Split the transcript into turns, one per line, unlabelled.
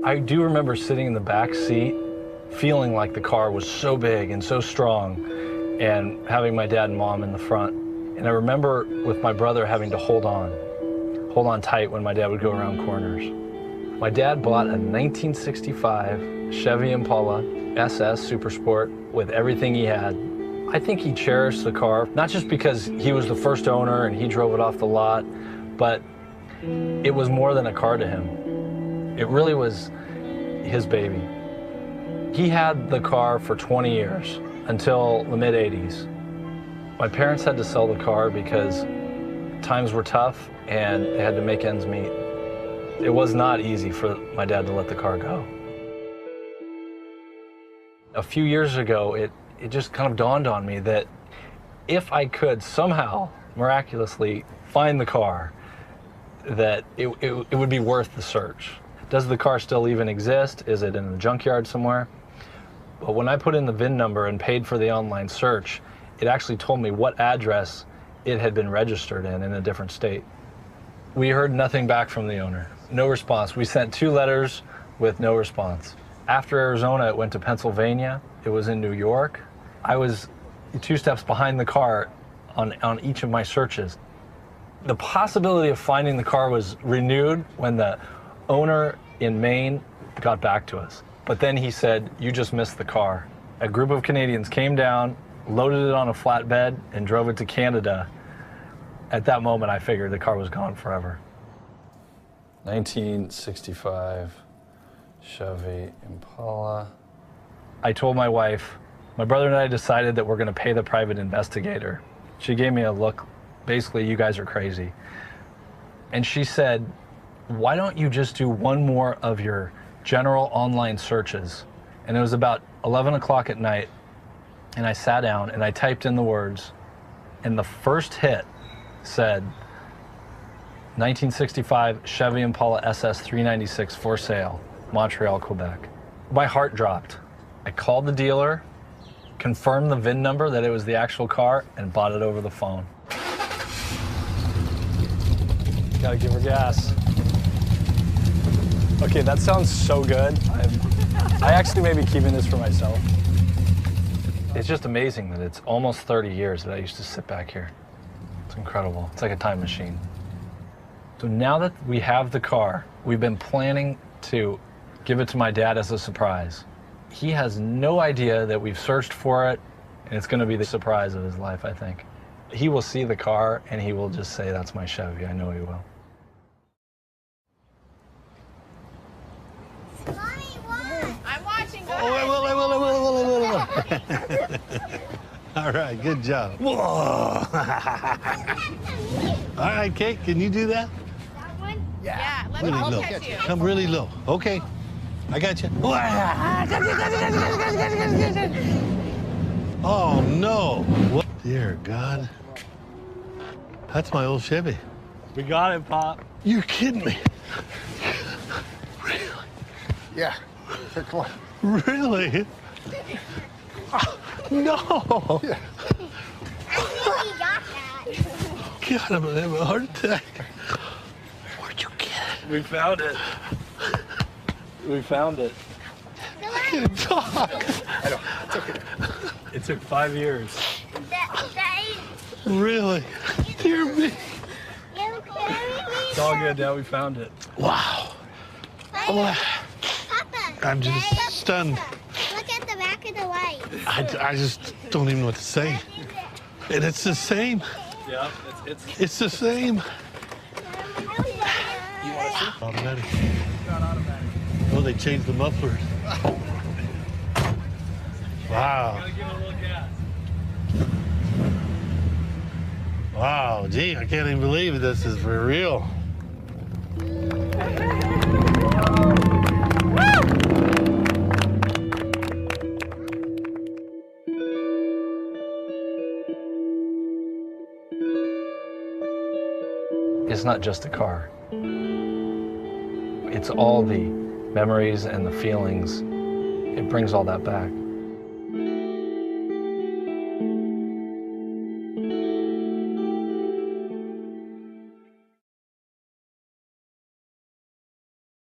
I do remember sitting in the back seat, feeling like the car was so big and so strong, and having my dad and mom in the front. And I remember with my brother having to hold on tight when my dad would go around corners. My dad bought a 1965 Chevy Impala SS Super Sport with everything he had. I think he cherished the car, not just because he was the first owner and he drove it off the lot, but it was more than a car to him. It really was his baby. He had the car for 20 years, until the mid-'80s. My parents had to sell the car because times were tough and they had to make ends meet. It was not easy for my dad to let the car go. A few years ago, it just kind of dawned on me that if I could somehow, miraculously, find the car, that it would be worth the search. Does the car still even exist? Is it in a junkyard somewhere? But when I put in the VIN number and paid for the online search, it actually told me what address it had been registered in a different state. We heard nothing back from the owner. No response. We sent 2 letters with no response. After Arizona, it went to Pennsylvania. It was in New York. I was 2 steps behind the car on each of my searches. The possibility of finding the car was renewed when the owner in Maine got back to us. But then he said, "You just missed the car." A group of Canadians came down, loaded it on a flatbed, and drove it to Canada. At that moment, I figured the car was gone forever. 1965 Chevy Impala. I told my wife, my brother and I decided that we're going to pay the private investigator. She gave me a look, basically, "You guys are crazy." And she said, "Why don't you just do one more of your general online searches?" And it was about 11 o'clock at night, and I sat down and I typed in the words, and the first hit said 1965 Chevy Impala SS 396 for sale, Montreal, Quebec. My heart dropped. I called the dealer, confirmed the VIN number that it was the actual car, and bought it over the phone. Gotta give her gas. Okay, that sounds so good. I actually may be keeping this for myself. It's just amazing that it's almost 30 years that I used to sit back here. It's incredible. It's like a time machine. So now that we have the car, we've been planning to give it to my dad as a surprise. He has no idea that we've searched for it, and it's going to be the surprise of his life, I think. He will see the car, and he will just say, "That's my Chevy." I know he will.
I'm watching. Go
ahead. All right, good job. Whoa. All right, Kate, can you do that?
That one? Yeah. Let
Really
me
low.
catch you.
Come really low. Okay, I got you. Oh, no. What? Dear God. That's my old Chevy.
We got it, Pop.
You're kidding me. Really?
Yeah. Here, come on.
Really? No.
Yeah.
I think he got that.
God, I'm gonna have a heart attack. Where'd you get it?
We found it. We found it.
I can't talk.
I know. It's okay.
It took 5 years.
Really? Dear me.
It's all good, Dad. We found it.
Wow. Oh,
Papa,
I'm just stunned.
look at the back of the light.
I just don't even know what to say. And it's the same.
Yeah,
It's the same. Automatic. Oh, they changed the mufflers. Wow.
Gotta give it a little gas.
Wow, gee, I can't even believe this is for real.
It's not just a car. It's all the memories and the feelings. It brings all that back.